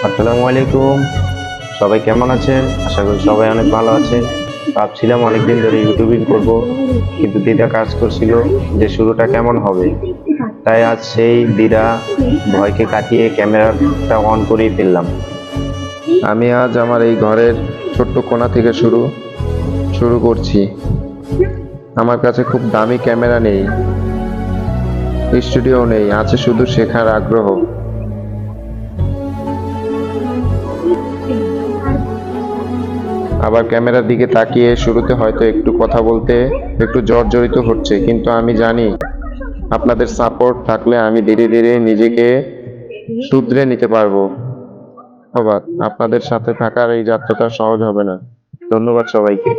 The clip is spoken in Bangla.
আসসালামু আলাইকুম। সবাই কেমন আছেন? আশা করি সবাই অনেক ভালো আছেন। ভাবছিলাম অনেকদিন ধরে ইউটিউবিং করব, কিন্তু দ্বিধা কাজ করছিল যে শুরুটা কেমন হবে। তাই আজ সেই দ্বিধা ভয়কে কাটিয়ে ক্যামেরাটা অন করেই ফেললাম। আমি আজ আমার এই ঘরের ছোট্ট কোণা থেকে শুরু করছি। আমার কাছে খুব দামি ক্যামেরা নেই, স্টুডিও নেই, আছে শুধু শেখার আগ্রহ। আবার ক্যামেরার দিকে তাকিয়ে শুরুতে হয়তো একটু কথা বলতে একটু জর্জরিত হচ্ছে, কিন্তু আমি জানি আপনাদের সাপোর্ট থাকলে আমি ধীরে ধীরে নিজেকে শুধরে নিতে পারবো। ধন্যবাদ। আপনাদের সাথে থাকার এই যাত্রাটা সহজ হবে না। ধন্যবাদ সবাইকে।